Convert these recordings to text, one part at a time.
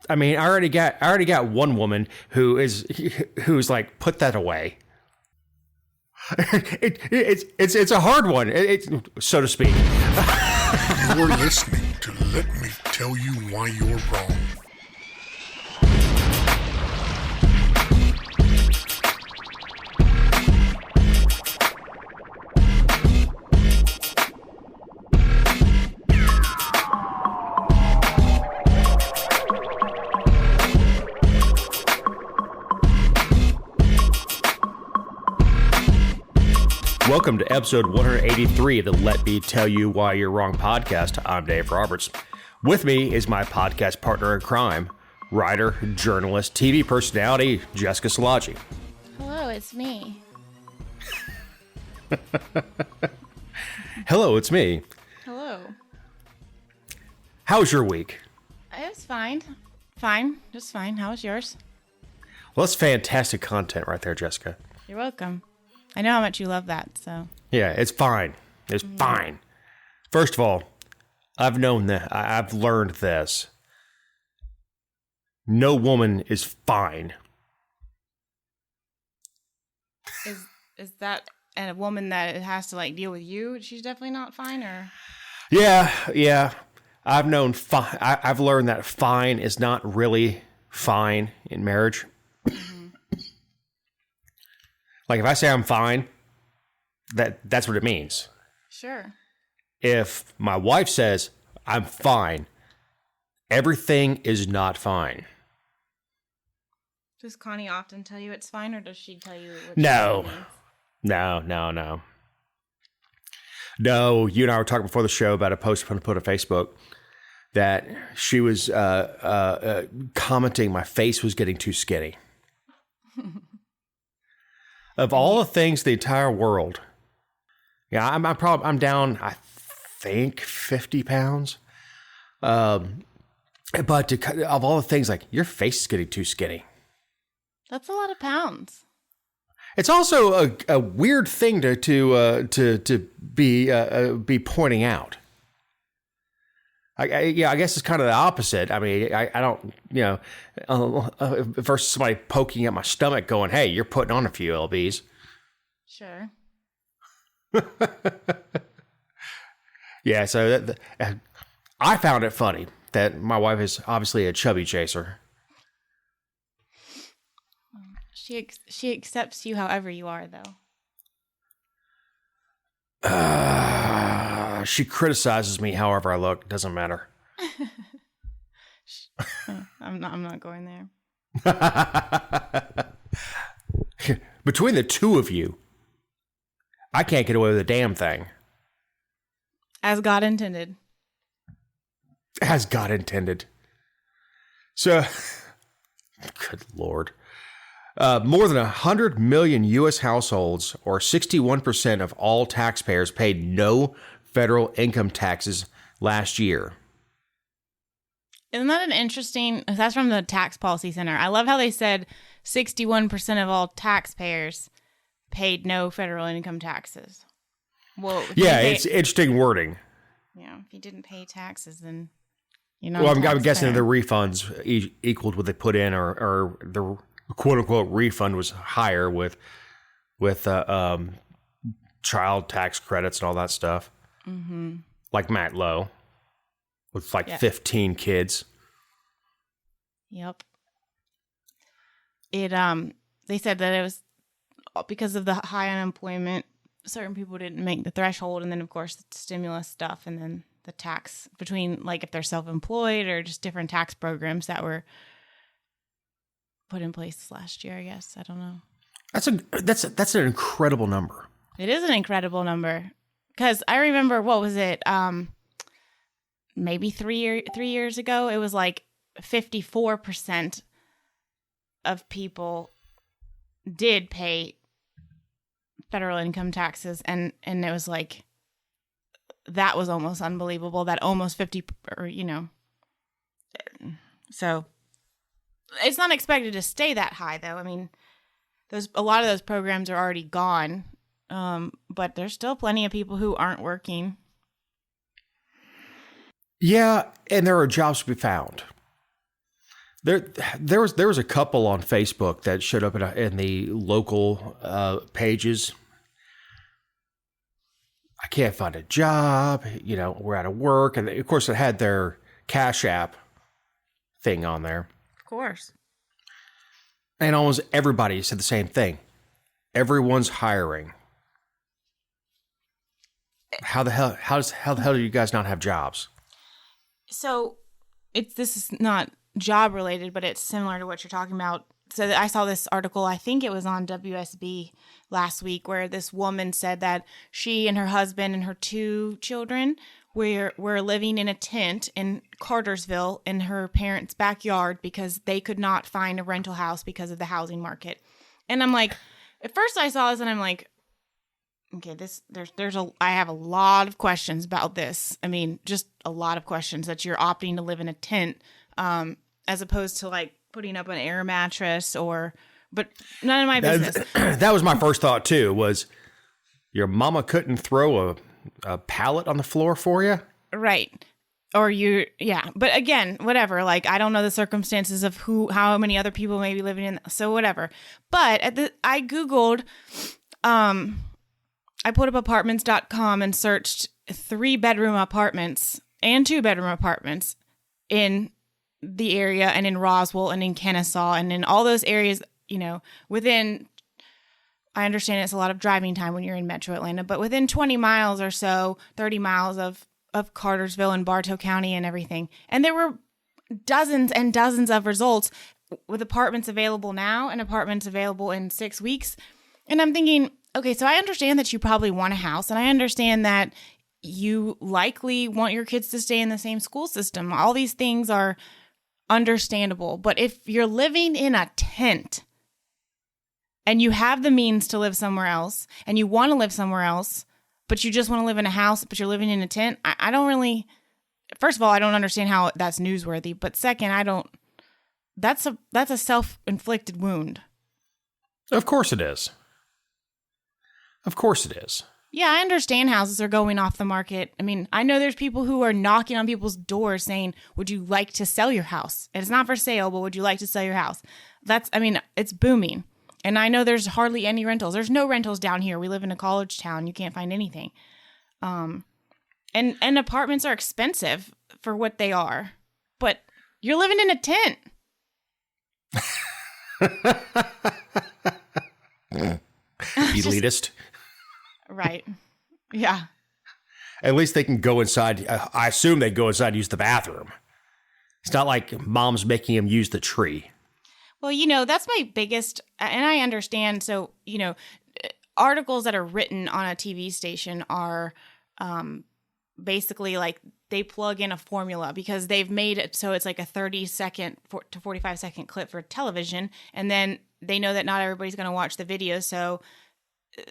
I mean, I already got one woman who's like, put that away. It's a hard one, so to speak. You're listening to Let Me Tell You Why You're Wrong. Welcome to episode 183 of the Let Me Tell You Why You're Wrong podcast. I'm Dave Roberts. With me is my podcast partner in crime, writer, journalist, TV personality, Jessica Salagi. Hello, it's me. Hello, it's me. Hello. How was your week? It was fine. Just fine. How was yours? Well, that's fantastic content right there, Jessica. You're welcome. I know how much you love that, so. Yeah, it's fine. It's fine. First of all, I've learned this. No woman is fine. Is that a woman that has to like deal with you? She's definitely not fine, or? Yeah. I've learned that fine is not really fine in marriage. Like if I say I'm fine, that's what it means. Sure. If my wife says I'm fine, everything is not fine. Does Connie often tell you it's fine, or does she tell you what No, you and I were talking before the show about a post I'm going to put on Facebook that she was commenting my face was getting too skinny. Of all the things, the entire world, yeah, I'm down, I think 50 pounds. But of all the things, like your face is getting too skinny. That's a lot of pounds. It's also a weird thing to be pointing out. I guess it's kind of the opposite. I mean, I don't, versus somebody poking at my stomach going, hey, you're putting on a few lbs. Sure. Yeah, so I found it funny that my wife is obviously a chubby chaser. She accepts you however you are, though. She criticizes me however I look. Doesn't matter. I'm not going there. Between the two of you, I can't get away with a damn thing. As God intended. As God intended. So, good Lord. More than 100 million U.S. households, or 61% of all taxpayers, paid no federal income taxes last year. Isn't that an interesting... That's from the Tax Policy Center. I love how they said 61% of all taxpayers paid no federal income taxes. Well, yeah, it's interesting wording. Yeah, if you didn't pay taxes, then you're not. Well, I'm guessing the refunds equaled what they put in, or the quote-unquote refund was higher with child tax credits and all that stuff. Mm-hmm. Like Matt Lowe with 15 kids. Yep. They said that it was because of the high unemployment, certain people didn't make the threshold, and then of course the stimulus stuff, and then the tax between, like, if they're self-employed or just different tax programs that were put in place last year, I guess. I don't know. That's an incredible number. It is an incredible number. Because I remember, what was it? Maybe 3 years ago, it was like 54% of people did pay federal income taxes, and it was like, that was almost unbelievable, that almost 50, so it's not expected to stay that high, though. I mean, a lot of those programs are already gone, but there's still plenty of people who aren't working. Yeah, and there are jobs to be found. There was a couple on Facebook that showed up in the local pages. I can't find a job. We're out of work, and of course it had their Cash App thing on there. Of course. And almost everybody said the same thing. Everyone's hiring. How the hell do you guys not have jobs? So this is not job related, but it's similar to what you're talking about. So I saw this article, I think it was on WSB last week, where this woman said that she and her husband and her 2 children were living in a tent in Cartersville in her parents' backyard because they could not find a rental house because of the housing market. And I'm like, at first I saw this and I'm like, okay, I have a lot of questions about this. I mean, just a lot of questions that you're opting to live in a tent, as opposed to like putting up an air mattress but none of my business. That was my first thought too, was your mama couldn't throw a pallet on the floor for you? Right. Or but again, whatever. Like, I don't know the circumstances of how many other people may be living in, so whatever. But I Googled, I put up apartments.com and searched 3-bedroom apartments and 2-bedroom apartments in the area and in Roswell and in Kennesaw and in all those areas, within, I understand it's a lot of driving time when you're in Metro Atlanta, but within 20 miles or so, 30 miles of Cartersville and Bartow County and everything. And there were dozens and dozens of results with apartments available now and apartments available in 6 weeks. And I'm thinking, okay, so I understand that you probably want a house, and I understand that you likely want your kids to stay in the same school system. All these things are understandable. But if you're living in a tent and you have the means to live somewhere else and you want to live somewhere else, but you just want to live in a house, but you're living in a tent, I don't really, first of all, I don't understand how that's newsworthy. But second, that's a self-inflicted wound. Of course it is. Of course it is. Yeah, I understand houses are going off the market. I mean, I know there's people who are knocking on people's doors saying, would you like to sell your house? And it's not for sale, but would you like to sell your house? It's booming. And I know there's hardly any rentals. There's no rentals down here. We live in a college town. You can't find anything. And apartments are expensive for what they are. But you're living in a tent. Elitist. Right. Yeah. At least they can go inside. I assume they go inside and use the bathroom. It's not like mom's making them use the tree. Well, that's my biggest, and I understand. So, articles that are written on a TV station are basically like they plug in a formula because they've made it so it's like a 30-second to 45-second clip for television. And then they know that not everybody's going to watch the video. So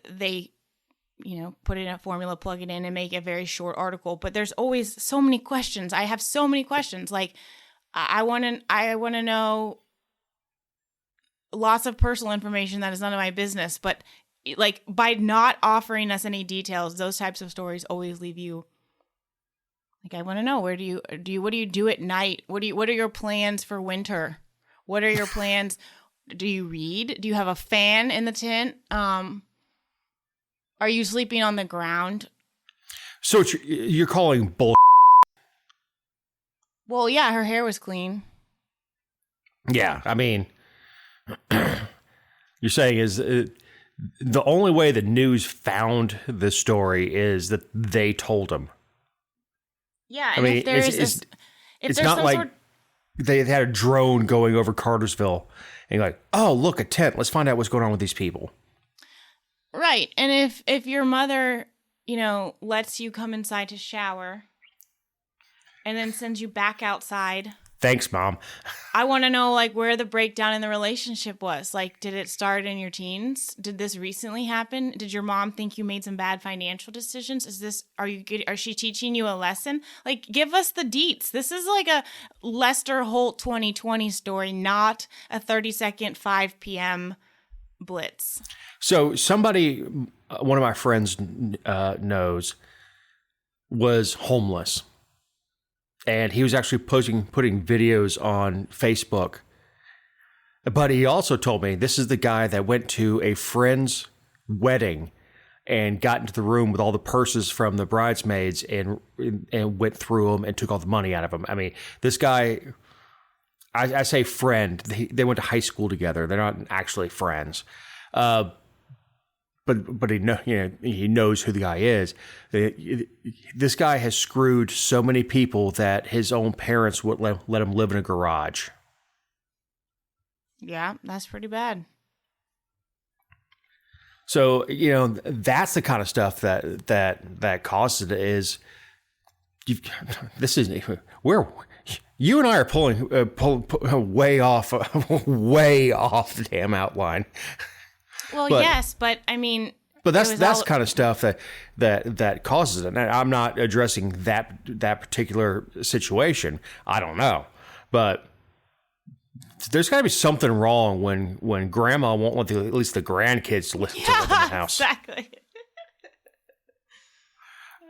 they put in a formula, plug it in, and make a very short article. But there's always so many questions. I have so many questions. Like, I want to know lots of personal information that is none of my business. But like, by not offering us any details, those types of stories always leave you like, I want to know, what do you do at night? What are your plans for winter? What are your plans? Do you read? Do you have a fan in the tent? Are you sleeping on the ground? So you're calling bull? Well, yeah, her hair was clean. Yeah, I mean, you're saying is the only way the news found this story is that they told them. Yeah, and if there's it's not like they had a drone going over Cartersville and like, oh, look, a tent. Let's find out what's going on with these people. Right. And if your mother, lets you come inside to shower and then sends you back outside. Thanks, Mom. I want to know, like, where the breakdown in the relationship was. Like, did it start in your teens? Did this recently happen? Did your mom think you made some bad financial decisions? Are she teaching you a lesson? Like, give us the deets. This is like a Lester Holt 2020 story, not a 30-second 5 p.m. blitz. So somebody, one of my friends knows, was homeless. and he was actually putting videos on Facebook. But he also told me this is the guy that went to a friend's wedding and got into the room with all the purses from the bridesmaids and went through them and took all the money out of them. I mean, this guy, I say friend, they went to high school together. They're not actually friends. But he knows who the guy is. This guy has screwed so many people that his own parents would let him live in a garage. Yeah, that's pretty bad. So, that's the kind of stuff that causes it is this isn't where you and I are pulling way off the damn outline. Well, yes, but I mean, but that's the kind of stuff that causes it. And I'm not addressing that particular situation. I don't know, but there's got to be something wrong when grandma won't want at least the grandkids to live in the house. Exactly.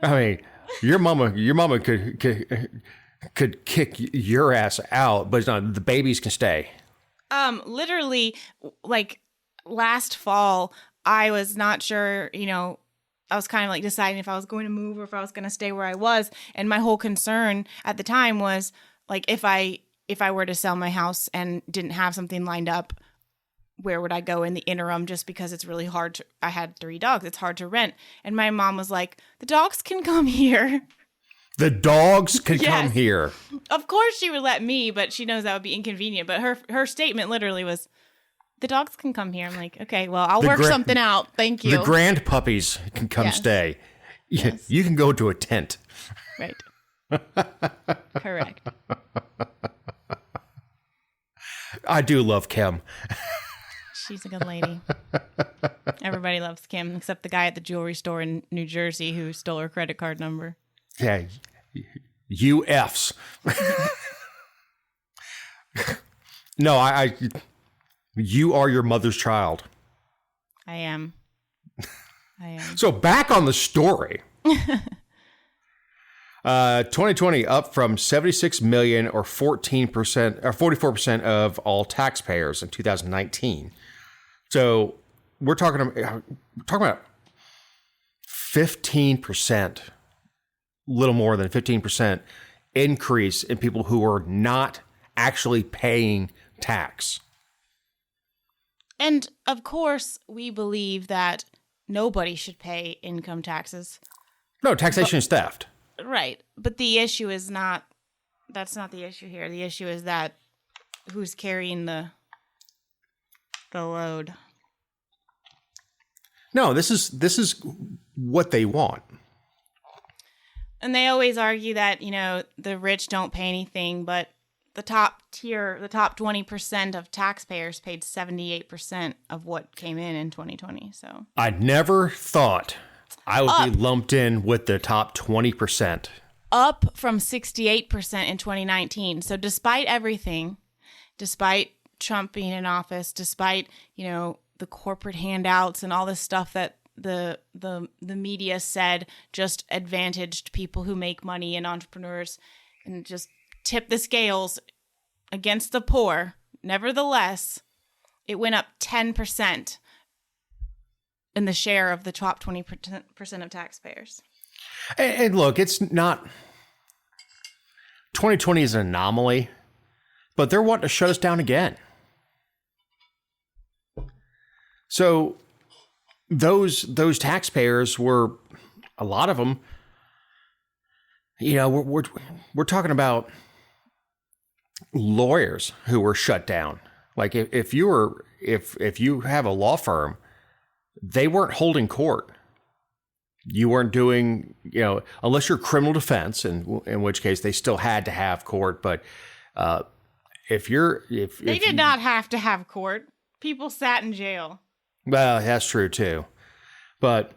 I mean, your mama could kick your ass out, but it's not, the babies can stay. Literally, like last fall, I was not sure, I was kind of like deciding if I was going to move or if I was going to stay where I was. And my whole concern at the time was like, if I were to sell my house and didn't have something lined up, where would I go in the interim? Just because it's really hard I had 3 dogs. It's hard to rent. And my mom was like, the dogs can come here. The dogs can come here. Of course she would let me, but she knows that would be inconvenient. But her statement literally was, the dogs can come here. I'm like, okay, well, I'll work something out. Thank you. The grand puppies can come stay. Yes. You can go to a tent. Right. Correct. I do love Kim. She's a good lady. Everybody loves Kim, except the guy at the jewelry store in New Jersey who stole her credit card number. Yeah, you Fs. No, you are your mother's child. I am. So back on the story. 2020 up from 76 million or 14% or 44% of all taxpayers in 2019. So we're talking about 15%, little more than 15% increase in people who are not actually paying tax. And of course, we believe that nobody should pay income taxes. No, taxation is theft. Right. But the issue is that's not the issue here. The issue is that who's carrying the load. No, this is what they want. And they always argue that, the rich don't pay anything, but the top tier, the top 20% of taxpayers paid 78% of what came in 2020. So I never thought I would be lumped in with the top 20%. Up from 68% in 2019. So despite everything, despite Trump being in office, despite, the corporate handouts and all this stuff that the media said just advantaged people who make money and entrepreneurs and just tip the scales against the poor. Nevertheless, it went up 10% in the share of the top 20% of taxpayers. And look, it's not 2020 is an anomaly, but they're wanting to shut us down again. So those taxpayers were, a lot of them, we're talking about lawyers who were shut down. Like if you have a law firm, they weren't holding court. You weren't doing, unless you're criminal defense, in which case they still had to have court. But they did not have to have court. People sat in jail. Well, that's true too. But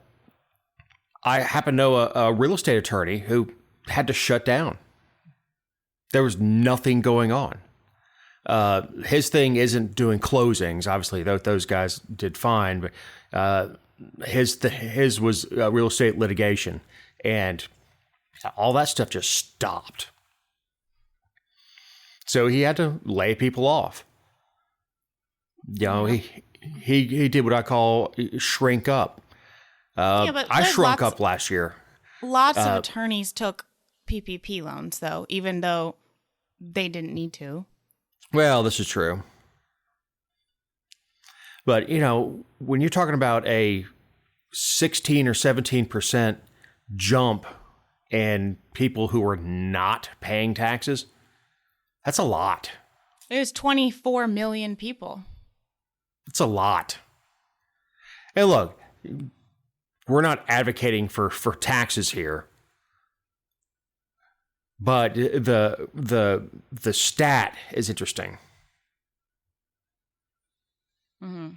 I happen to know a real estate attorney who had to shut down. There was nothing going on. His thing isn't doing closings. Obviously, those guys did fine, but his was real estate litigation, and all that stuff just stopped. So he had to lay people off. You know, he did what I call shrink up. But I there's shrunk up last year. Lots of attorneys took PPP loans, though, even though they didn't need to. Well, this is true. But, you know, when you're talking about a 16 or 17% jump in people who are not paying taxes, that's a lot. There's 24 million people. It's a lot. And look, we're not advocating for taxes here. But the stat is interesting. Mm-hmm.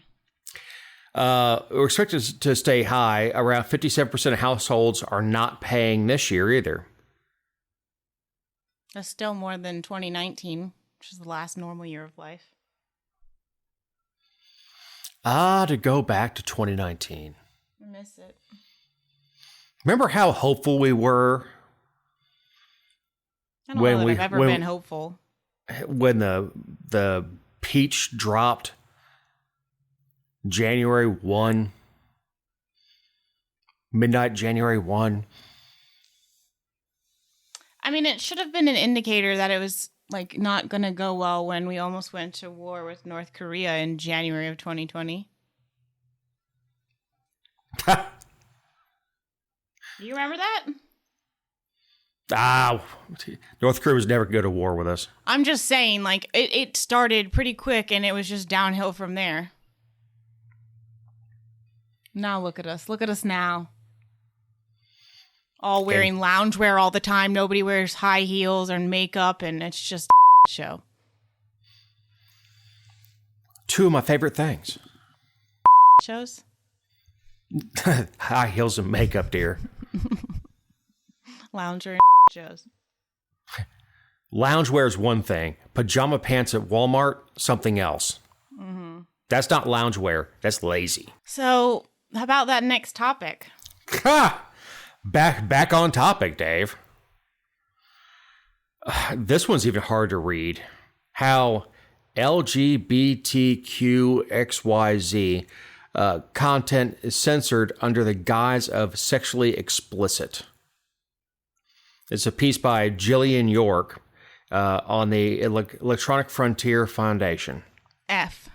We're expected to stay high. Around 57% of households are not paying this year either. That's still more than 2019, which is the last normal year of life. To go back to 2019. I miss it. Remember how hopeful we were? I don't know that I've ever been hopeful. When the peach dropped January 1, midnight January 1. I mean, it should have been an indicator that it was like not going to go well when we almost went to war with North Korea in January of 2020. Do you remember that? North Korea was never going to go to war with us. I'm just saying, like, it started pretty quick and it was just downhill from there. Now look at us. Look at us now. All wearing loungewear all the time. Nobody wears high heels or makeup, and it's just a show. Two of my favorite things. Shows? High heels and makeup, dear. Loungewear and shows. Loungewear is one thing. Pajama pants at Walmart, something else. Mm-hmm. That's not loungewear. That's lazy. So, how about that next topic? Ha! Back on topic, Dave. This one's even hard to read. How LGBTQXYZ content is censored under the guise of sexually explicit. It's a piece by Jillian York on the Electronic Frontier Foundation. F.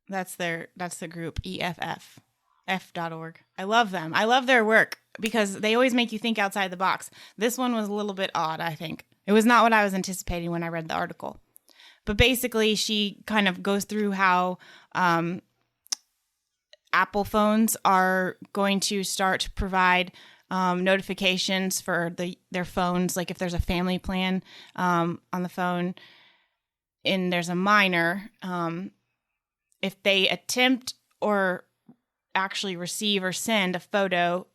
That's the group, EFF. F.org. I love them. I love their work because they always make you think outside the box. This one was a little bit odd, I think. It was not what I was anticipating when I read the article. But basically, she kind of goes through how Apple phones are going to start to provide notifications for their phones, like if there's a family plan on the phone and there's a minor, if they attempt or actually receive or send a photo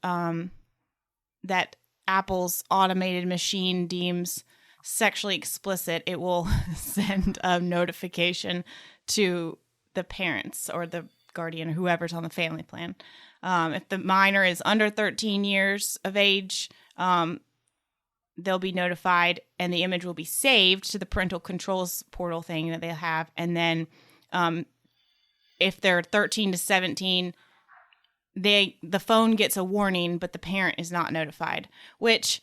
that Apple's automated machine deems sexually explicit, it will send a notification to the parents or the guardian or whoever's on the family plan. If the minor is under 13 years of age, they'll be notified and the image will be saved to the parental controls portal thing that they have. And then if they're 13 to 17, the phone gets a warning, but the parent is not notified, which,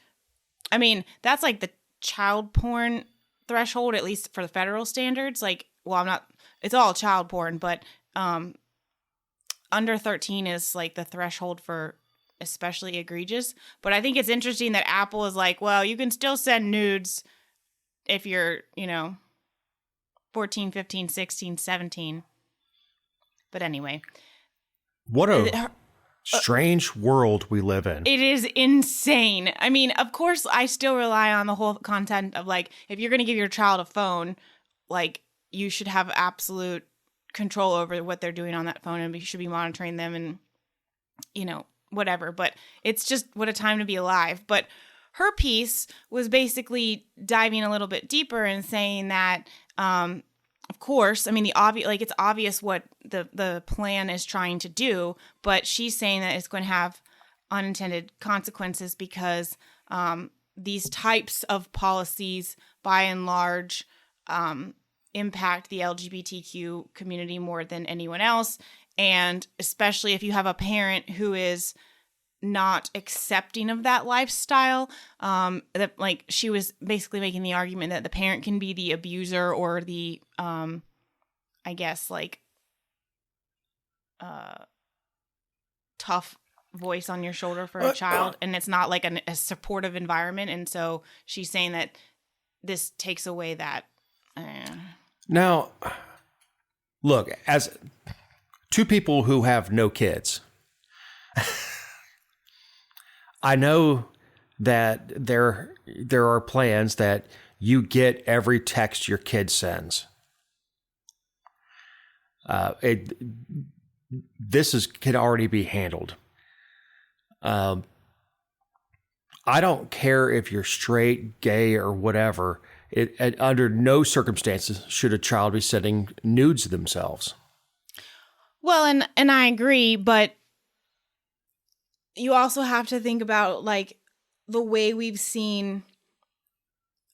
I mean, that's like the child porn threshold, at least for the federal standards. Like, well, it's all child porn, but under 13 is like the threshold for especially egregious. But I think it's interesting that Apple is like, well, you can still send nudes if you're, 14, 15, 16, 17. But anyway. What a strange world we live in. It is insane. I mean, of course, I still rely on the whole content of like, if you're going to give your child a phone, like you should have absolute control over what they're doing on that phone and you should be monitoring them and, whatever. But it's just what a time to be alive. But her piece was basically diving a little bit deeper and saying that, of course, I mean, it's obvious what the plan is trying to do, but she's saying that it's going to have unintended consequences because these types of policies, by and large, impact the LGBTQ community more than anyone else. And especially if you have a parent who is not accepting of that lifestyle, that like she was basically making the argument that the parent can be the abuser or the, I guess like, tough voice on your shoulder for a child, and it's not like a supportive environment. And so she's saying that this takes away that. Now, look, as two people who have no kids, I know that there are plans that you get every text your kid sends. This can already be handled. I don't care if you're straight, gay, or whatever. Under no circumstances should a child be sending nudes of themselves. Well, and I agree, but you also have to think about like the way we've seen,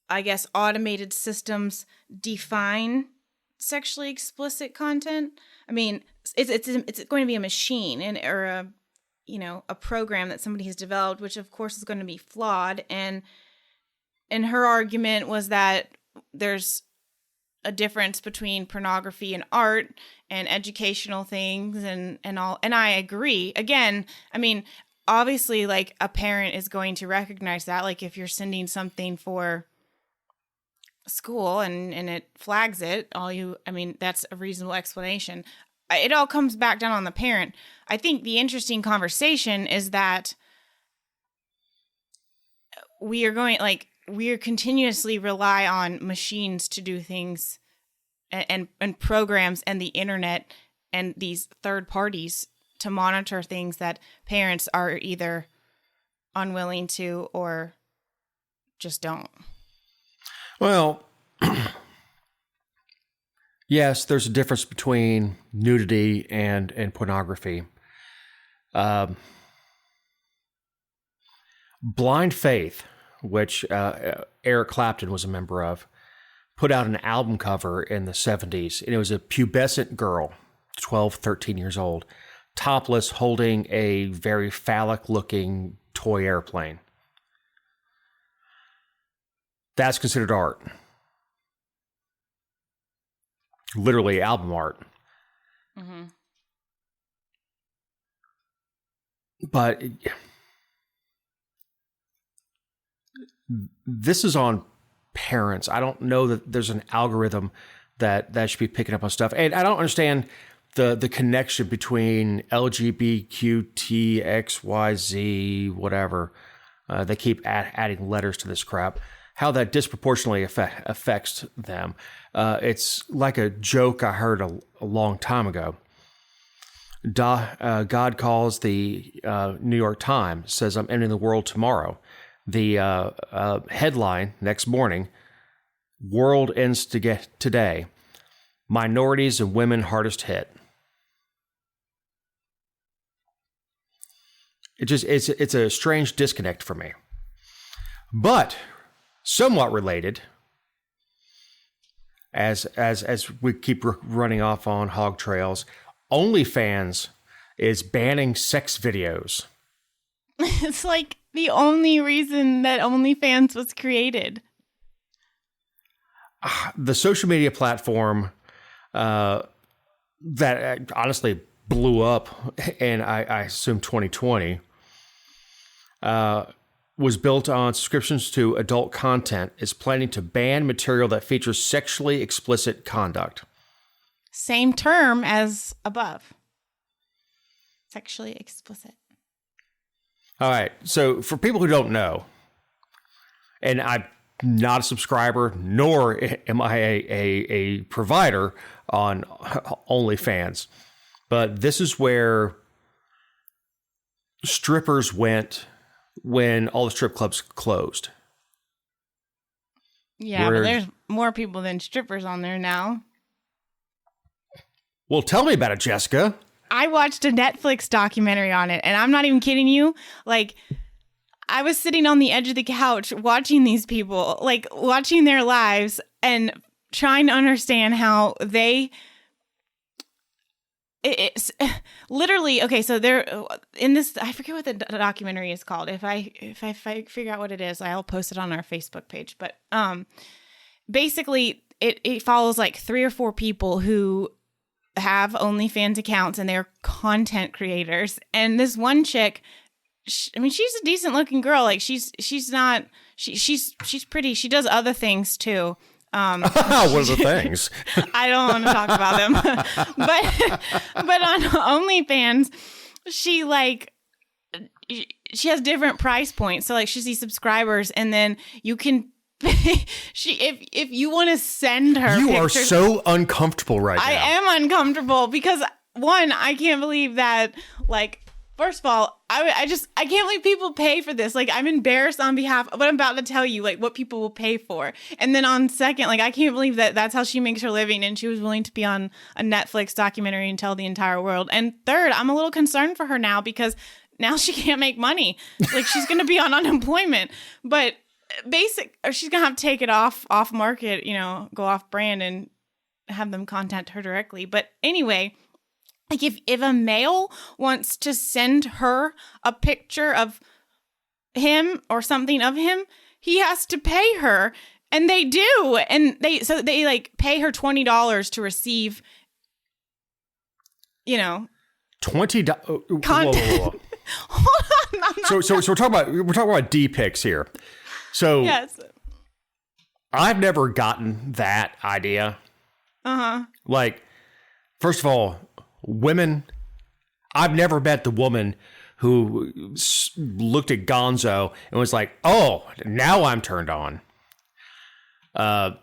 I guess, automated systems define sexually explicit content. I mean, it's going to be a machine or a program that somebody has developed, which of course is going to be flawed. And her argument was that there's a difference between pornography and art and educational things and all. And I agree. Again, I mean, obviously, like a parent is going to recognize that. Like if you're sending something for school and it flags it, that's a reasonable explanation. It all comes back down on the parent. I think the interesting conversation is that we are continuously rely on machines to do things and programs and the internet and these third parties to monitor things that parents are either unwilling to or just don't. Well, yes, there's a difference between nudity and pornography. Blind Faith, which Eric Clapton was a member of, put out an album cover in the 70s, and it was a pubescent girl, 12, 13 years old, topless, holding a very phallic-looking toy airplane. That's considered art. Literally album art. Mm-hmm. But this is on parents. I don't know that there's an algorithm that should be picking up on stuff. And I don't understand the connection between LGBTQTXYZ, whatever. They keep adding letters to this crap. How that disproportionately affects them. It's like a joke I heard a long time ago. God calls the New York Times, says, "I'm ending the world tomorrow." The headline next morning, "World ends today. Minorities and women hardest hit." It's a strange disconnect for me. But somewhat related, as we keep running off on hog trails, OnlyFans is banning sex videos. It's like the only reason that OnlyFans was created. The social media platform that honestly blew up in, I assume, 2020, was built on subscriptions to adult content, is planning to ban material that features sexually explicit conduct. Same term as above. Sexually explicit. All right. So for people who don't know, and I'm not a subscriber, nor am I a provider on OnlyFans, but this is where strippers went when all the strip clubs closed. Yeah, but there's more people than strippers on there now. Well, tell me about it, Jessica. I watched a Netflix documentary on it, and I'm not even kidding you. Like, I was sitting on the edge of the couch watching these people, like watching their lives and trying to understand how it's literally okay. So they're in this. I forget what the documentary is called. If I figure out what it is, I'll post it on our Facebook page. But basically, it follows like 3 or 4 people who have OnlyFans accounts and they're content creators. And this one chick, she's a decent looking girl. Like she's pretty. She does other things too. What are the things? I don't want to talk about them. but on OnlyFans, she has different price points. So like she sees subscribers, and then you can if you want to send her you pictures, are so uncomfortable right now. I am uncomfortable because one, I can't believe that like. First of all, I can't believe people pay for this. Like, I'm embarrassed on behalf of what I'm about to tell you, like what people will pay for. And then on second, like, I can't believe that that's how she makes her living. And she was willing to be on a Netflix documentary and tell the entire world. And third, I'm a little concerned for her now because now she can't make money. Like, she's going to be on unemployment. But she's going to have to take it off market, go off brand and have them contact her directly. But anyway, like if a male wants to send her a picture of him or something of him, he has to pay her, and they do, and they like pay her $20 to receive, $20. Whoa. Hold on, So we're talking about D pics here. So yes, I've never gotten that idea. Like, first of all, women, I've never met the woman who looked at Gonzo and was like, oh, now I'm turned on. And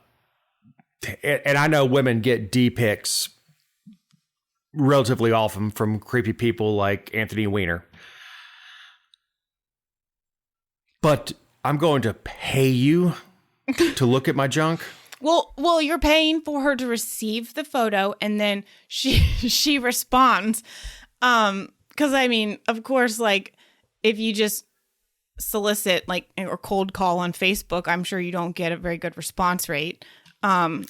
I know women get D pics relatively often from creepy people like Anthony Weiner. But I'm going to pay you to look at my junk? Well, you're paying for her to receive the photo, and then she responds. Because of course, like if you just solicit or cold call on Facebook, I'm sure you don't get a very good response rate. But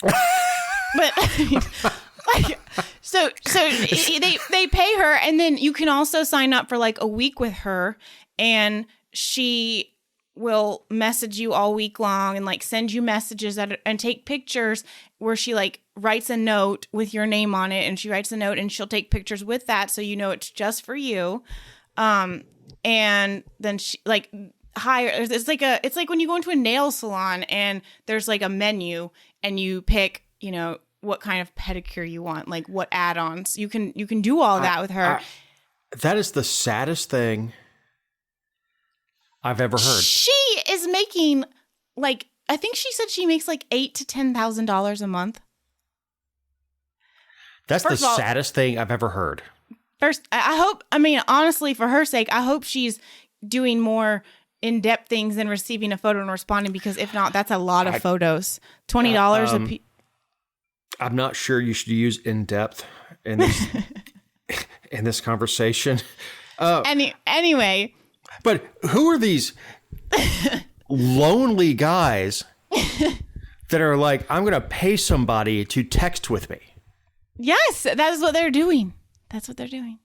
so they pay her, and then you can also sign up for like a week with her, and she will message you all week long and like send you messages and take pictures where she like writes a note with your name on it, and she writes a note and she'll take pictures with that, so it's just for you. And then she like hire. It's like when you go into a nail salon and there's like a menu and you pick what kind of pedicure you want, like what add-ons you can do all that with her. That is the saddest thing I've ever heard. She is making I think she said she makes like $8,000 to $10,000 a month. That's the saddest thing I've ever heard. First, I hope, honestly, for her sake, I hope she's doing more in-depth things than receiving a photo and responding, because if not, that's a lot of photos. $20 a piece. I'm not sure you should use in-depth in this, in this conversation. Anyway. But who are these lonely guys that are like, I'm going to pay somebody to text with me? Yes, that is what they're doing. That's what they're doing.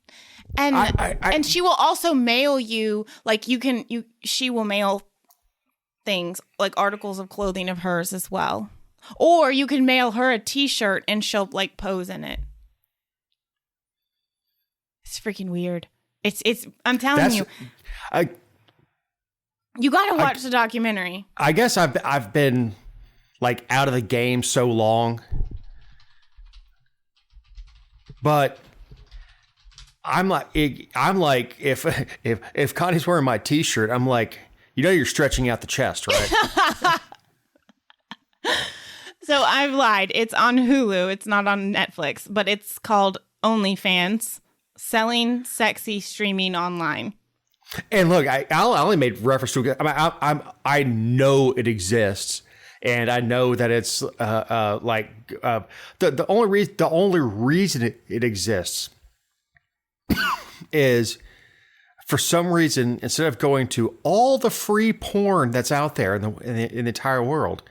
And and she will also mail you, like she will mail things like articles of clothing of hers as well. Or you can mail her a t-shirt and she'll like pose in it. It's freaking weird. It's I'm telling you. You got to watch the documentary. I guess I've been like out of the game so long. But I'm like if Connie's wearing my t-shirt, I'm like, you're stretching out the chest, right? So I've lied. It's on Hulu. It's not on Netflix, but it's called OnlyFans, selling sexy streaming online. And look, I only made reference to it. I know it exists, and I know that it's the only reason it exists is for some reason, instead of going to all the free porn that's out there in the entire world,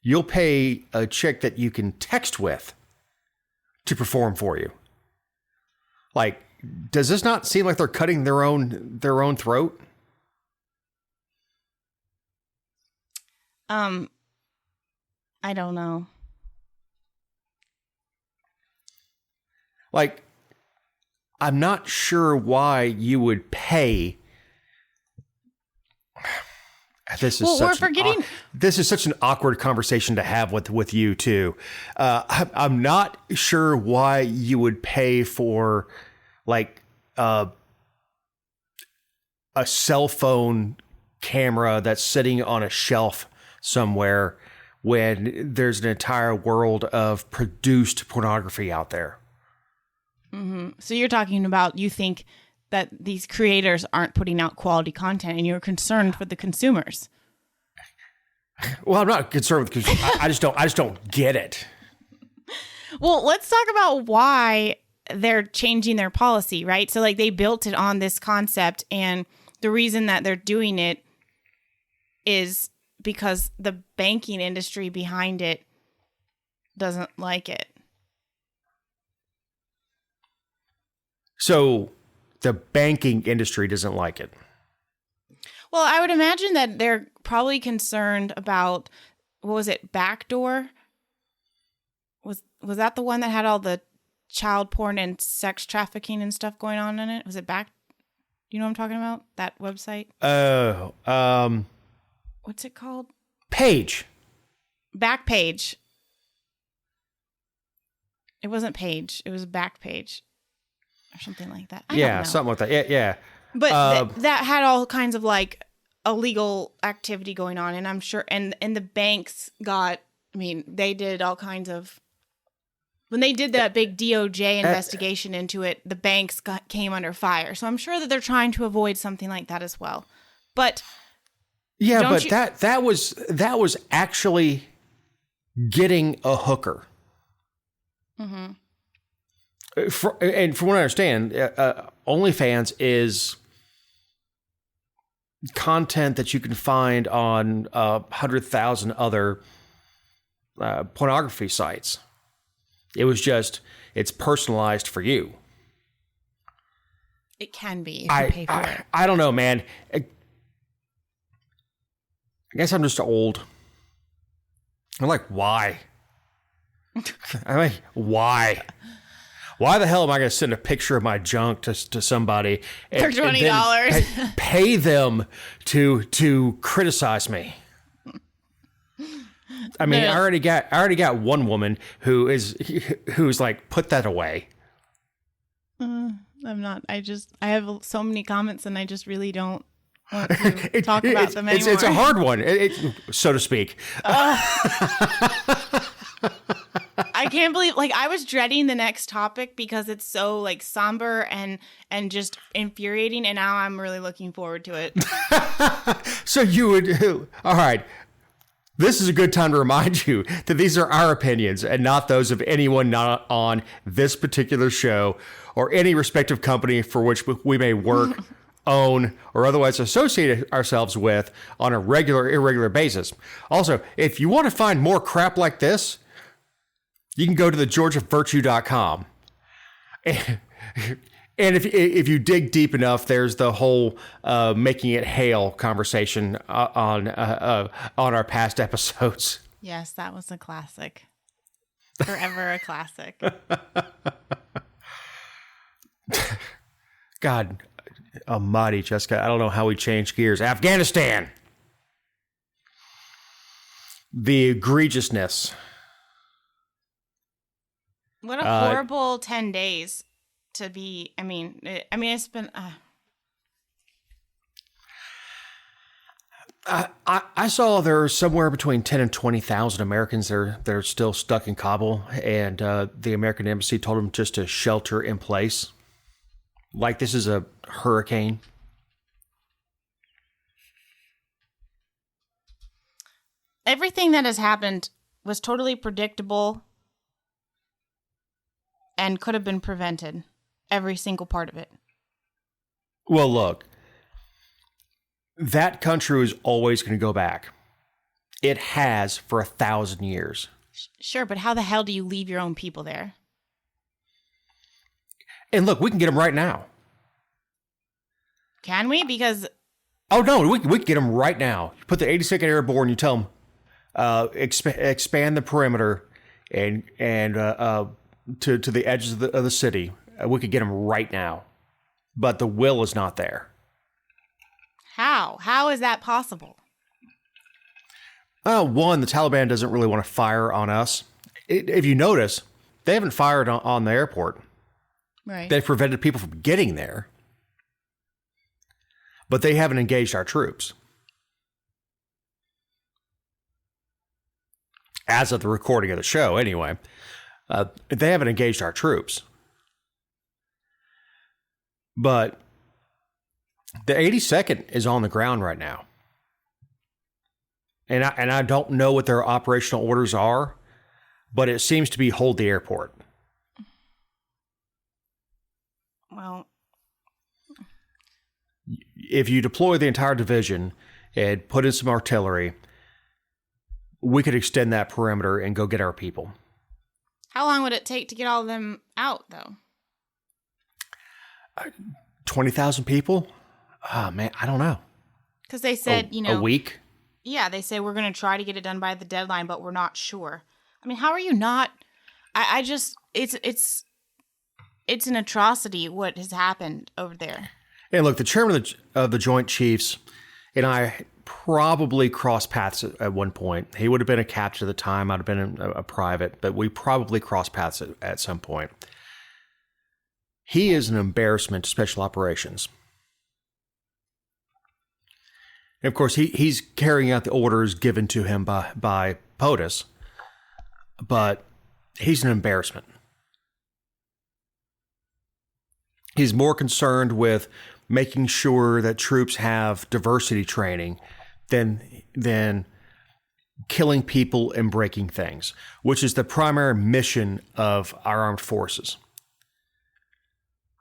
you'll pay a chick that you can text with to perform for you. Like, does this not seem like they're cutting their own throat? I don't know. Like, I'm not sure why you would pay. This is this is such an awkward conversation to have with you too. I'm not sure why you would pay for like a cell phone camera that's sitting on a shelf somewhere when there's an entire world of produced pornography out there. Mm-hmm. So you're talking about, you think that these creators aren't putting out quality content, and you're concerned for the consumers. Well, I'm not concerned with I just don't get it. Well, let's talk about why they're changing their policy, right? So like they built it on this concept, and the reason that they're doing it is because the banking industry behind it doesn't like it. So the banking industry doesn't like it. Well, I would imagine that they're probably concerned about, what was it, Backdoor? Was that the one that had all the child porn and sex trafficking and stuff going on in it? Was it Back? You know what I'm talking about? That website? What's it called? Page. Backpage. It wasn't Page. It was Backpage. Or something like that. I don't know. Something like that. Yeah. But that had all kinds of like illegal activity going on, and I'm sure, and the banks got. I mean, they did all kinds of. When they did that big DOJ investigation into it, the banks came under fire. So I'm sure that they're trying to avoid something like that as well. But that was actually getting a hooker. Mm-hmm. And from what I understand, OnlyFans is content that you can find on 100,000 other pornography sites. It was just, it's personalized for you. It can be if you pay for it. I don't know, man. I guess I'm just old. I'm like, why? I'm like, why? Why the hell am I going to send a picture of my junk to somebody for $20? And pay them to criticize me? I mean, I already got one woman who's like, put that away. I'm not. I have so many comments, and I just really don't want to talk about them anymore. It's a hard one, so to speak. I can't believe, like, I was dreading the next topic because it's so like somber and just infuriating, and now I'm really looking forward to it. So you would, all right. This is a good time to remind you that these are our opinions and not those of anyone not on this particular show or any respective company for which we may work, own, or otherwise associate ourselves with on a regular, irregular basis. Also, if you want to find more crap like this, you can go to thegeorgiavirtue.com. And if you dig deep enough, there's the whole making it hail conversation on our past episodes. Yes, that was a classic. Forever a classic. God almighty, Jessica, I don't know how we changed gears. Afghanistan. The egregiousness. What a horrible 10 days. To be, I mean, it's been. I saw there are somewhere between 10 and 20,000 Americans that are still stuck in Kabul, and the American embassy told them just to shelter in place, like this is a hurricane. Everything that has happened was totally predictable and could have been prevented. Every single part of it. Well, look, that country is always going to go back. It has for 1,000 years. Sure, but how the hell do you leave your own people there? And look, we can get them right now. Can we? Because... Oh, no, we can get them right now. You put the 82nd Airborne, you tell them, expand the perimeter and to the edges of the city. We could get them right now. But the will is not there. How? How is that possible? One, the Taliban doesn't really want to fire on us. If you notice, they haven't fired on the airport. Right. They've prevented people from getting there. But they haven't engaged our troops. As of the recording of the show, anyway. They haven't engaged our troops. But the 82nd is on the ground right now. And I don't know what their operational orders are, but it seems to be hold the airport. Well, if you deploy the entire division and put in some artillery, we could extend that perimeter and go get our people. how long would it take to get all of them out, though? 20,000 people? Oh, man, I don't know. Because they said, a week? Yeah, they say we're going to try to get it done by the deadline, but we're not sure. I mean, how are you not? I just, it's an atrocity what has happened over there. And look, the chairman of the Joint Chiefs and I probably crossed paths at one point. He would have been a captain at the time. I'd have been a private, but we probably crossed paths at some point. He is an embarrassment to special operations. And of course, he's carrying out the orders given to him by POTUS, but he's an embarrassment. He's more concerned with making sure that troops have diversity training than killing people and breaking things, which is the primary mission of our armed forces.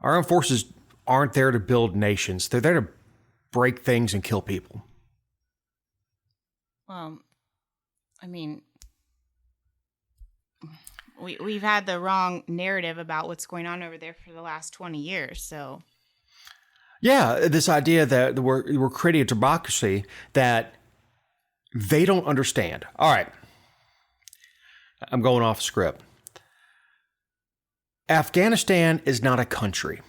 Our armed forces aren't there to build nations. They're there to break things and kill people. Well, I mean, we've had the wrong narrative about what's going on over there for the last 20 years, so... Yeah, this idea that we're creating a democracy that they don't understand. All right. I'm going off script. Afghanistan is not a country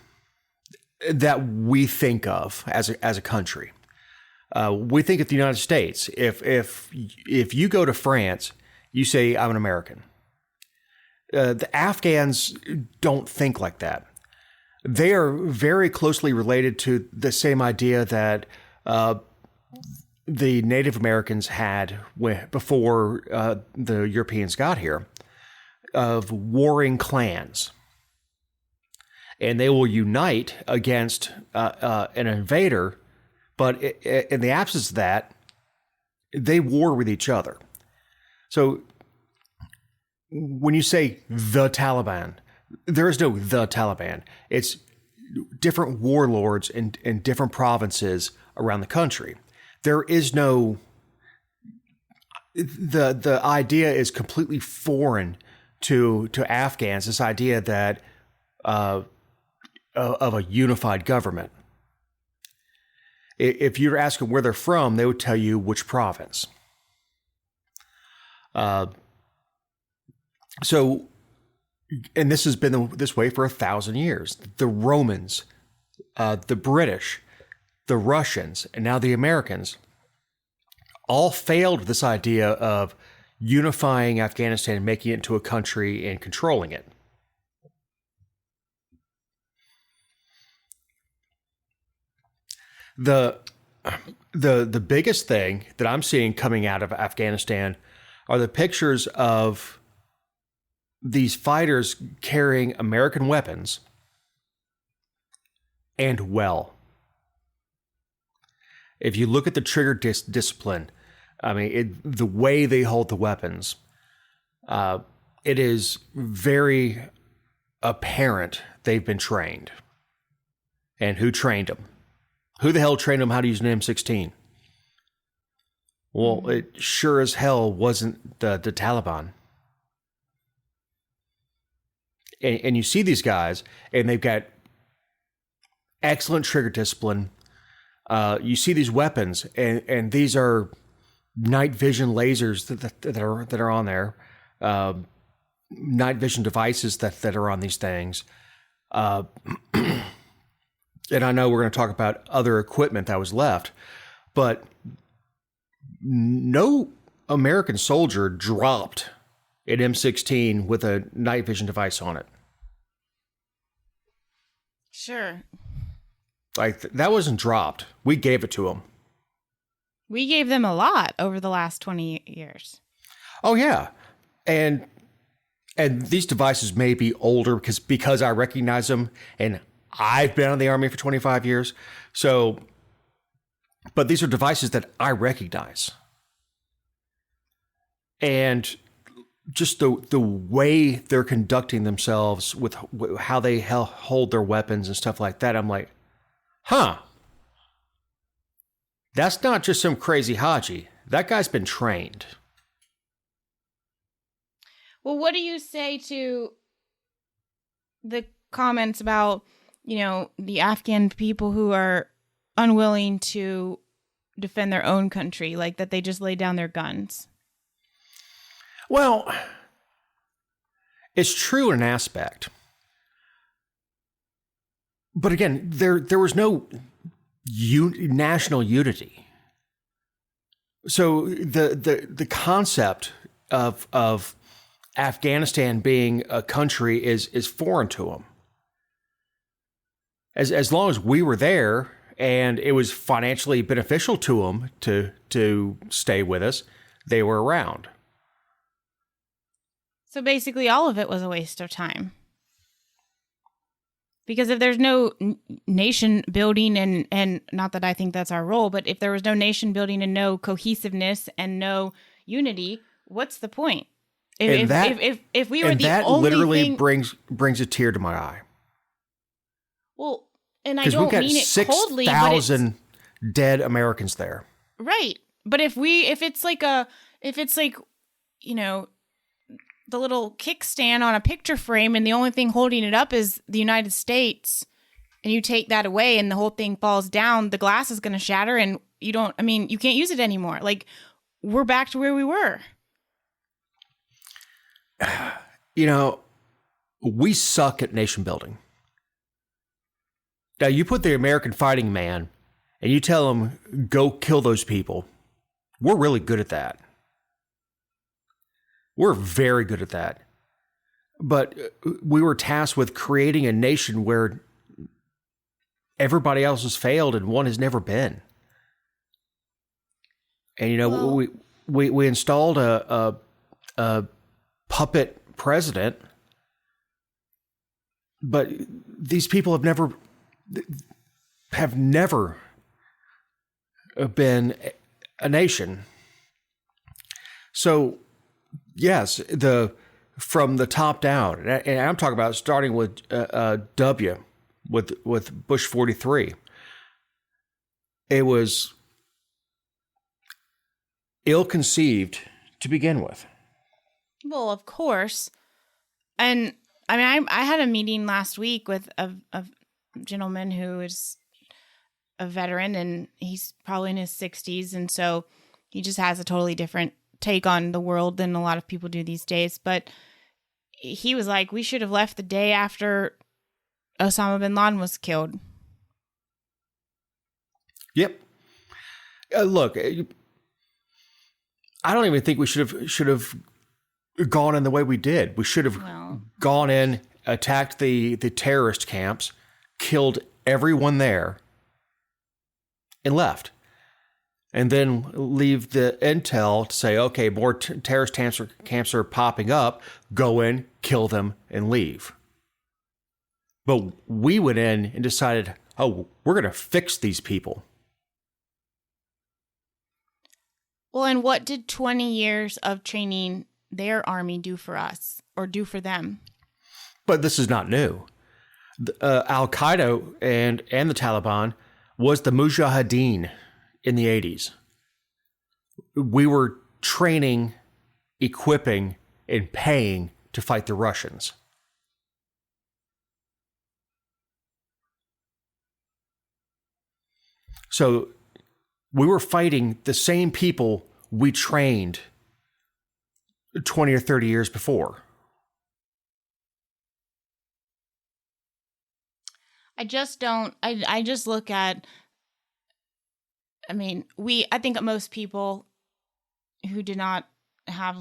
that we think of as a country. We think of the United States. If you go to France, you say, I'm an American. The Afghans don't think like that. They are very closely related to the same idea that the Native Americans had before the Europeans got here, of warring clans. And they will unite against an invader, but in the absence of that, they war with each other. So when you say the Taliban, there is no the Taliban. It's different warlords in different provinces around the country. There is no... The idea is completely foreign to Afghans, this idea that of a unified government. If you're asking where they're from, they would tell you which province. So... And this has been this way for 1,000 years. The Romans, the British, the Russians, and now the Americans all failed with this idea of unifying Afghanistan and making it into a country and controlling it. The biggest thing that I'm seeing coming out of Afghanistan are the pictures of these fighters carrying American weapons and well. If you look at the trigger discipline, I mean, the way they hold the weapons, it is very apparent they've been trained. And who trained them? Who the hell trained them how to use an M16? Well, it sure as hell wasn't the Taliban. And you see these guys, and they've got excellent trigger discipline. You see these weapons, and these are night vision lasers that are on there, night vision devices that are on these things. And I know we're going to talk about other equipment that was left, but no American soldier dropped an M16 with a night vision device on it. Sure. Like, that wasn't dropped. We gave it to them. We gave them a lot over the last 20 years. Oh, yeah. And these devices may be older because I recognize them, and I've been in the Army for 25 years. So, but these are devices that I recognize. And just the way they're conducting themselves with how they hold their weapons and stuff like that, I'm like, huh. That's not just some crazy Haji. That guy's been trained. Well, what do you say to the comments about, the Afghan people who are unwilling to defend their own country, like that they just lay down their guns? Well, it's true in an aspect. But again, there was no national unity. So the concept of Afghanistan being a country is foreign to them. As long as we were there and it was financially beneficial to them to stay with us, they were around. So basically all of it was a waste of time. Because if there's no nation building and not that I think that's our role, but if there was no nation building and no cohesiveness and no unity, what's the point? If we were the that only literally thing, brings a tear to my eye. Well, and I don't mean it coldly, but 6,000 dead Americans there. Right. But if it's like the little kickstand on a picture frame and the only thing holding it up is the United States, and you take that away and the whole thing falls down, the glass is going to shatter and you can't use it anymore. Like, we're back to where we were. We suck at nation building. Now, you put the American fighting man and you tell him, go kill those people. We're really good at that. We're very good at that. But we were tasked with creating a nation where everybody else has failed and one has never been. And, we installed a puppet president, but these people have never been a nation. So, yes, from the top down, and I'm talking about starting with W, with Bush 43. It was ill-conceived to begin with. Well, of course. And I had a meeting last week with a gentleman who is a veteran, and he's probably in his 60s, and so he just has a totally different take on the world than a lot of people do these days. But he was like, we should have left the day after Osama bin Laden was killed. Yep. Look, I don't even think we should have gone in the way we did. We should have gone in, attacked the terrorist camps, killed everyone there, and left. And then leave the intel to say, okay, more terrorist camps are popping up. Go in, kill them, and leave. But we went in and decided, oh, we're going to fix these people. Well, and what did 20 years of training their army do for us or do for them? But this is not new. Al-Qaeda and the Taliban was the Mujahideen in the 80s. We were training, equipping, and paying to fight the Russians. So we were fighting the same people we trained 20 or 30 years before. I just don't, I just look at, I mean, I think most people who did not have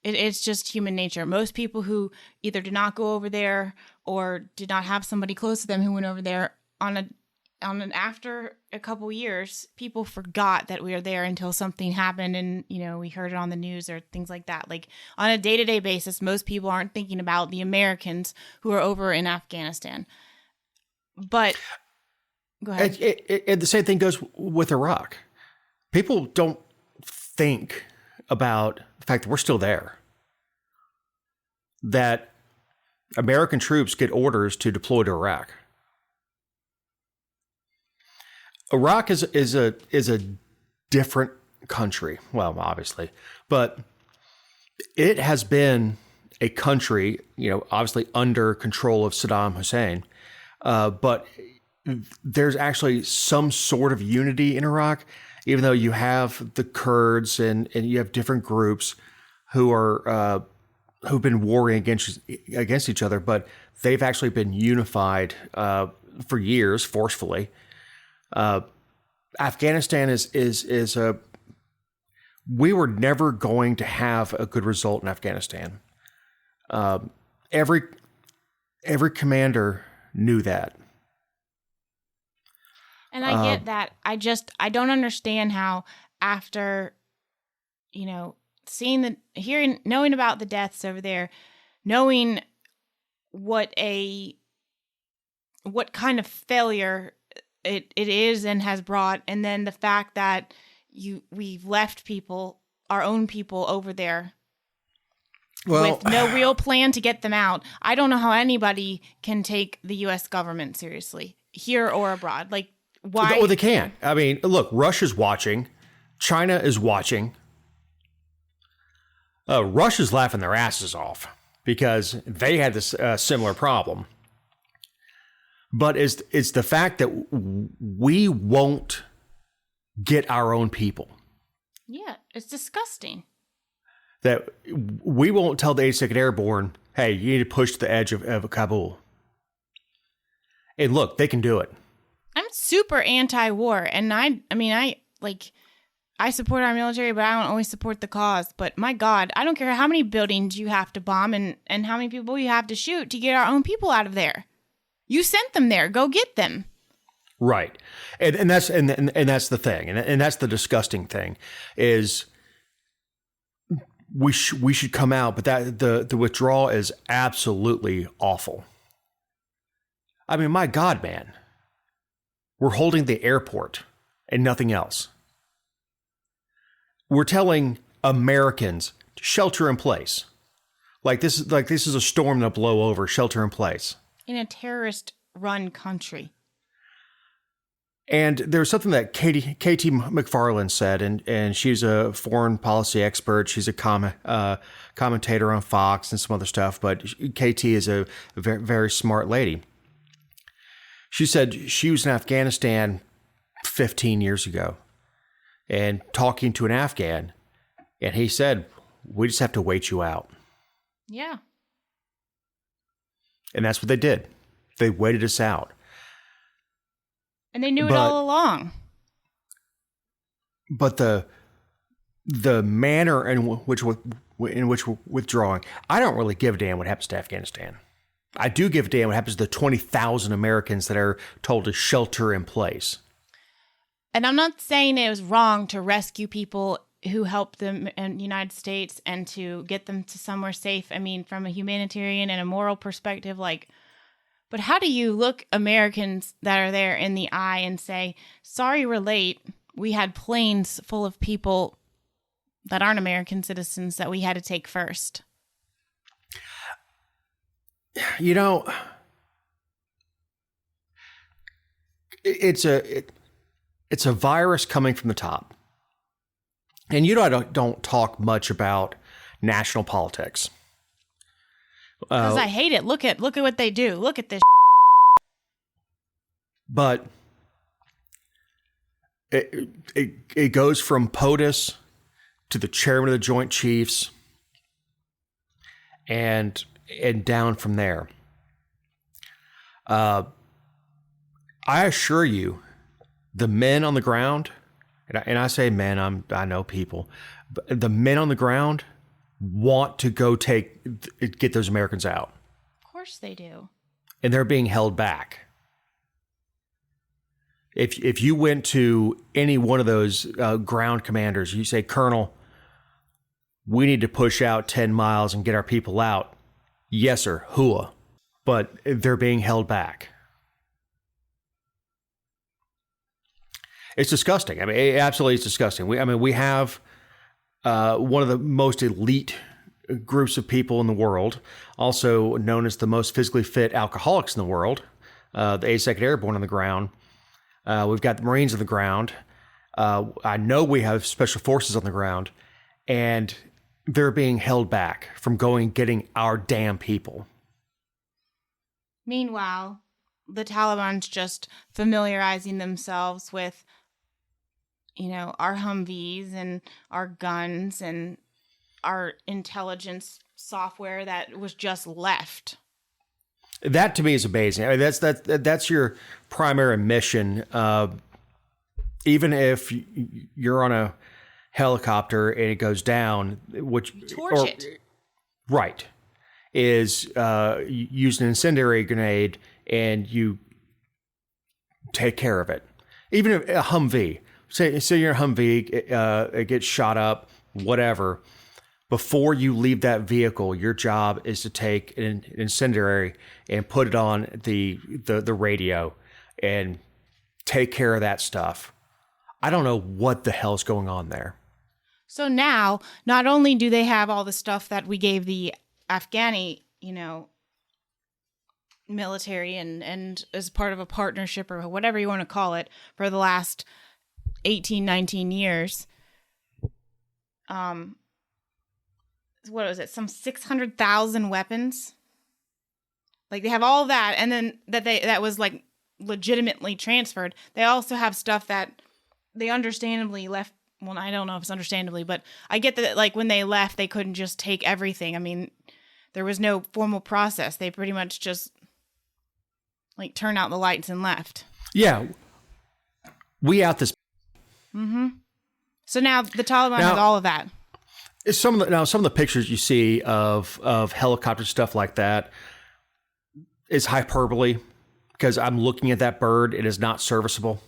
it's just human nature. Most people who either did not go over there or did not have somebody close to them who went over there after a couple years, people forgot that we were there until something happened and, we heard it on the news or things like that. Like on a day-to-day basis, most people aren't thinking about the Americans who are over in Afghanistan. But go ahead. And the same thing goes with Iraq. People don't think about the fact that we're still there. That American troops get orders to deploy to Iraq. Iraq is a different country. Well, obviously, but it has been a country, obviously under control of Saddam Hussein. But there's actually some sort of unity in Iraq, even though you have the Kurds and you have different groups who are who've been warring against each other, but they've actually been unified for years forcefully. Afghanistan is a. We were never going to have a good result in Afghanistan. Every commander knew that. And I get that. I don't understand how after, knowing about the deaths over there, knowing what kind of failure it is and has brought, and then the fact that we've left our own people over there with no real plan to get them out. I don't know how anybody can take the U.S. government seriously, here or abroad. Like, why? Oh, they can't. I mean, look, Russia's watching. China is watching. Russia's laughing their asses off because they had this similar problem. But it's the fact that we won't get our own people. Yeah, it's disgusting. That we won't tell the 82nd Airborne, hey, you need to push to the edge of Kabul. And look, they can do it. I'm super anti-war, and I support our military, but I don't always support the cause. But my God, I don't care how many buildings you have to bomb and how many people you have to shoot to get our own people out of there. You sent them there. Go get them. Right. And that's the thing. And that's the disgusting thing is we should come out, but that the withdrawal is absolutely awful. I mean, my God, man, we're holding the airport and nothing else. We're telling Americans to shelter in place. Like this is a storm to blow over, shelter in place. In a terrorist-run country. And there's something that KT McFarland said, and she's a foreign policy expert. She's a commentator on Fox and some other stuff, but KT is a very, very smart lady. She said she was in Afghanistan 15 years ago and talking to an Afghan, and he said, we just have to wait you out. Yeah. And that's what they did. They waited us out. And they knew it all along. But the manner in which we're withdrawing, I don't really give a damn what happens to Afghanistan. I do give a damn what happens to the 20,000 Americans that are told to shelter in place. And I'm not saying it was wrong to rescue people who helped them in the United States and to get them to somewhere safe. I mean, from a humanitarian and a moral perspective, but how do you look Americans that are there in the eye and say, sorry, we're late. We had planes full of people that aren't American citizens that we had to take first. it's a virus coming from the top. And you know, I don't talk much about national politics. Because I hate it. Look at what they do. Look at this. But it goes from POTUS to the chairman of the Joint Chiefs and down from there. I assure you, the men on the ground, and I say men, I know people, but the men on the ground want to go get those Americans out. Of course they do. And they're being held back. If you went to any one of those ground commanders, you say, Colonel, we need to push out 10 miles and get our people out. Yes, sir. Hua. But they're being held back. It's disgusting. I mean, it absolutely is disgusting. We have one of the most elite groups of people in the world, also known as the most physically fit alcoholics in the world, the 82nd Airborne on the ground. We've got the Marines on the ground. I know we have special forces on the ground, and they're being held back from getting our damn people. Meanwhile, the Taliban's just familiarizing themselves with, our Humvees and our guns and our intelligence software that was just left. That to me is amazing. I mean, that's your primary mission. Even if you're on a helicopter and it goes down, right, is use an incendiary grenade and you take care of it. Even if a Humvee, say you're a Humvee, it gets shot up, whatever. Before you leave that vehicle, your job is to take an incendiary and put it on the radio and take care of that stuff. I don't know what the hell's going on there. So now, not only do they have all the stuff that we gave the Afghani, military and as part of a partnership or whatever you want to call it for the last 18, 19 years, what was it? Some 600,000 weapons. Like they have all that, and then that was like legitimately transferred. They also have stuff that they understandably left. Well, I don't know if it's understandably, but I get that like when they left, they couldn't just take everything. I mean, there was no formal process. They pretty much just like turned out the lights and left. Yeah, we out this. Mm-hmm. So now the Taliban has all of that. Some of the pictures you see of helicopter stuff like that is hyperbole because I'm looking at that bird. It is not serviceable.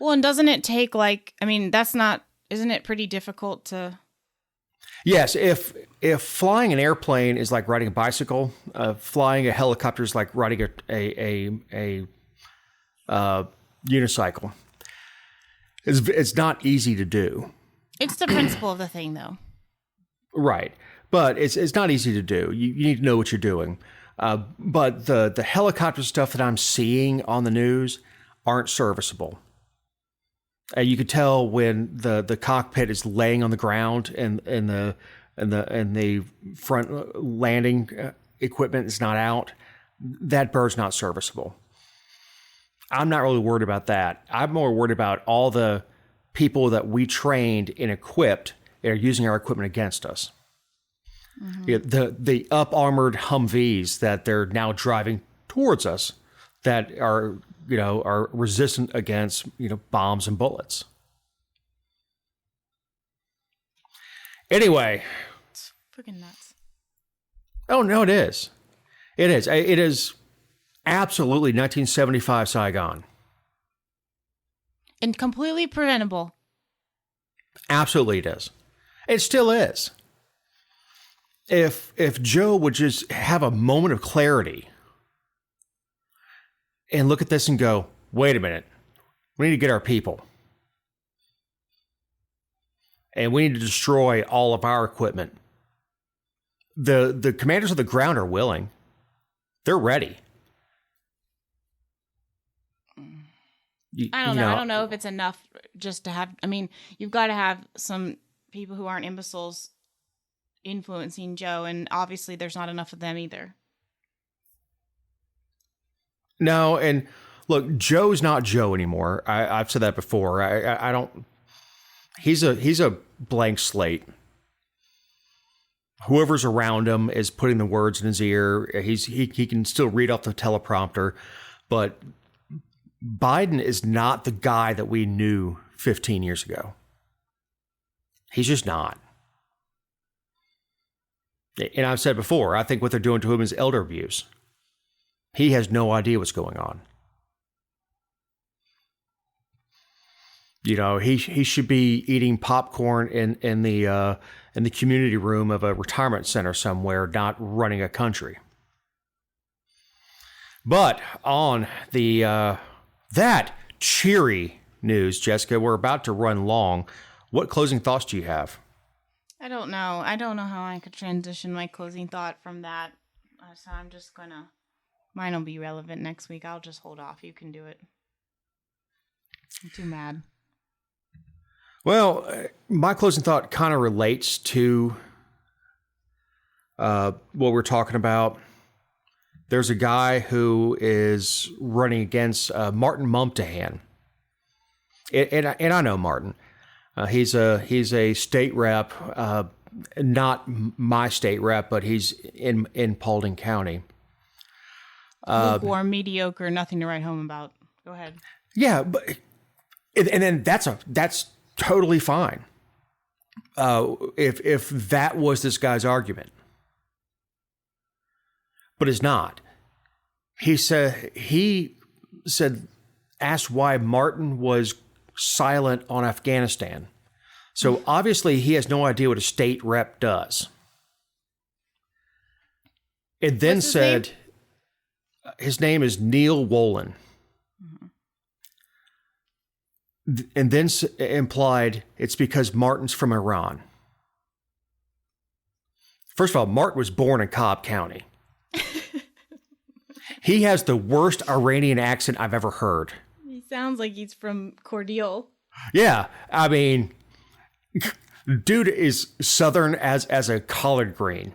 Well, and doesn't it take isn't it pretty difficult to? Yes. If flying an airplane is like riding a bicycle, flying a helicopter is like riding a unicycle. It's not easy to do. It's the principle of the thing, though. Right. But it's not easy to do. You need to know what you're doing. But the helicopter stuff that I'm seeing on the news aren't serviceable. You could tell when the cockpit is laying on the ground and the front landing equipment is not out. That bird's not serviceable. I'm not really worried about that. I'm more worried about all the people that we trained and equipped are using our equipment against us. Mm-hmm. Yeah, the up-armored Humvees that they're now driving towards us that are resistant against bombs and bullets. Anyway, it's freaking nuts. Oh no, it is. It is. It is absolutely 1975 Saigon. And completely preventable. Absolutely it is. It still is. If Joe would just have a moment of clarity and look at this and go, wait a minute, we need to get our people. And we need to destroy all of our equipment. The commanders of the ground are willing. They're ready. I don't know. I don't know if it's enough just to have. I mean, you've got to have some people who aren't imbeciles influencing Joe, and obviously there's not enough of them either. No, and look, Joe's not Joe anymore. I've said that before. I don't. He's a blank slate. Whoever's around him is putting the words in his ear. He can still read off the teleprompter, but Biden is not the guy that we knew 15 years ago. He's just not. And I've said before, I think what they're doing to him is elder abuse. He has no idea what's going on. You know, he should be eating popcorn in the community room of a retirement center somewhere, not running a country. But on the that cheery news, Jessica, we're about to run long. What closing thoughts do you have? I don't know. I don't know how I could transition my closing thought from that. So I'm just gonna. Mine will be relevant next week. I'll just hold off. You can do it. I'm too mad. Well, my closing thought kind of relates to what we're talking about. There's a guy who is running against Martin Mumtahan. And I know Martin. He's a state rep, not my state rep, but he's in Paulding County. Lukewarm, mediocre, nothing to write home about. Go ahead. Yeah, but and then that's totally fine. If that was this guy's argument, but it's not. He said asked why Martin was silent on Afghanistan. So obviously he has no idea what a state rep does. And then said his name is Neil Wolin. And then implied it's because Martin's from Iran. First of all, Martin was born in Cobb County. He has the worst Iranian accent I've ever heard. He sounds like he's from Cordial. Yeah, I mean, dude is Southern as a collard green.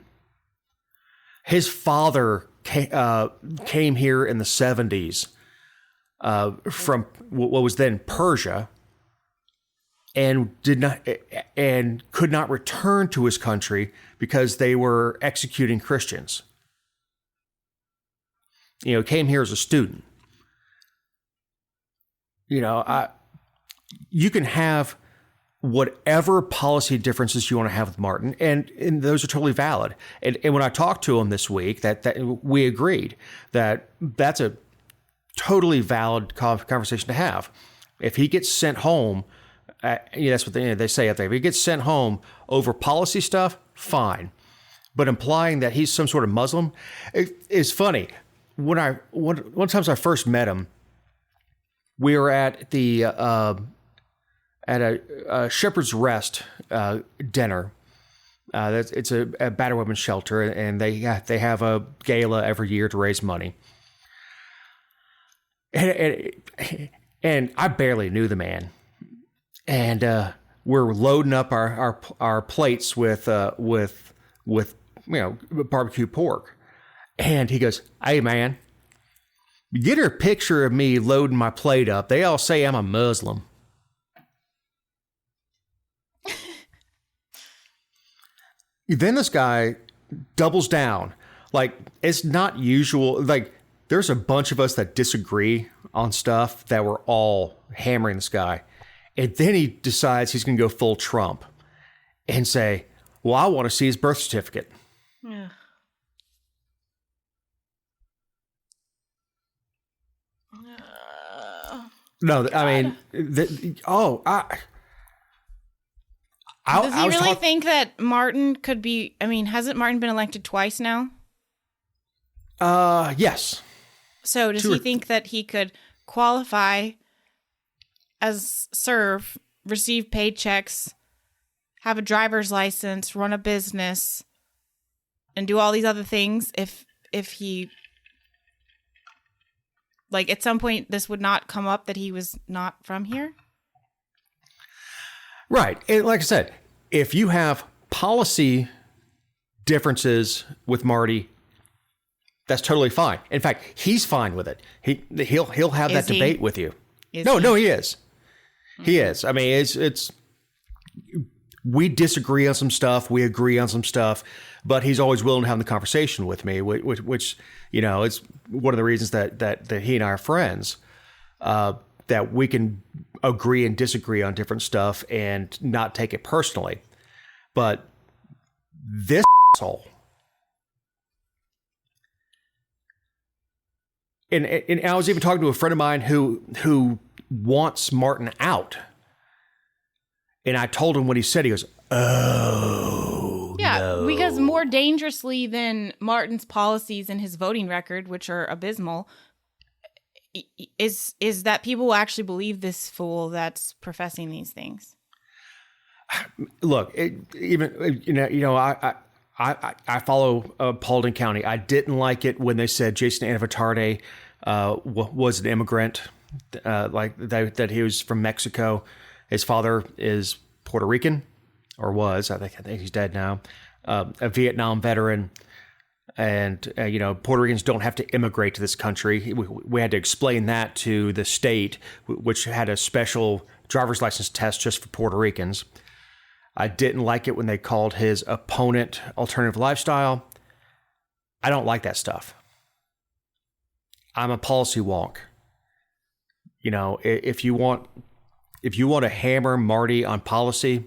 His father came here in the 70s from what was then Persia, and could not return to his country because they were executing Christians. You know, came here as a student. You know, you can have whatever policy differences you want to have with Martin, and those are totally valid. And when I talked to him this week, that we agreed that that's a totally valid conversation to have. If he gets sent home, that's what they say out there. If he gets sent home over policy stuff, fine. But implying that he's some sort of Muslim is funny. One time I first met him, we were at the at a Shepherd's Rest dinner. It's a battered women's shelter, and they have a gala every year to raise money. And I barely knew the man, and we're loading up our plates with barbecue pork, and he goes, "Hey man, get her a picture of me loading my plate up. They all say I'm a Muslim." Then this guy doubles down. Like, it's not usual. Like, there's a bunch of us that disagree on stuff that we're all hammering this guy. And then he decides he's going to go full Trump and say, well, I want to see his birth certificate. Yeah. No, God. I mean, does he really think that Martin could be? I mean, hasn't Martin been elected twice now? Yes. So does he think that he could qualify as receive paychecks, have a driver's license, run a business, and do all these other things if he Like at some point, this would not come up that he was not from here. Right. And like I said, if you have policy differences with Marty, that's totally fine. In fact, he's fine with it. He'll have that debate with you. No, he is. Mm-hmm. He is. I mean, it's we disagree on some stuff, we agree on some stuff, but he's always willing to have the conversation with me, which you know, is one of the reasons that he and I are friends. That we can agree and disagree on different stuff and not take it personally. But this asshole, and I was even talking to a friend of mine who wants Martin out. And I told him what he said. He goes, "Oh, yeah, no." Because more dangerously than Martin's policies and his voting record, which are abysmal, is that people will actually believe this fool that's professing these things. Look, I follow Paulding County. I didn't like it when they said Jason Anavatarte was an immigrant, that he was from Mexico. His father is Puerto Rican, or was. I think he's dead now. A Vietnam veteran. And, Puerto Ricans don't have to immigrate to this country. We had to explain that to the state, which had a special driver's license test just for Puerto Ricans. I didn't like it when they called his opponent alternative lifestyle. I don't like that stuff. I'm a policy wonk. If you want to hammer Marty on policy,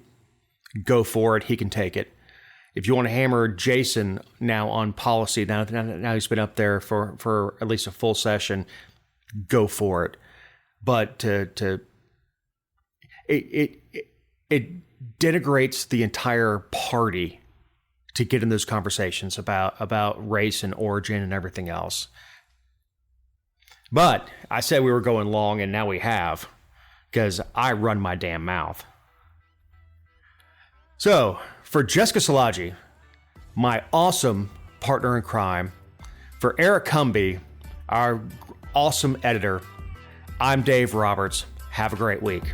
go for it. He can take it. If you want to hammer Jason now on policy, now he's been up there for at least a full session, go for it. But it denigrates the entire party to get in those conversations about race and origin and everything else. But I said we were going long, and now we have, because I run my damn mouth. So, for Jessica Szilagyi, my awesome partner in crime, for Eric Cumby, our awesome editor, I'm Dave Roberts. Have a great week.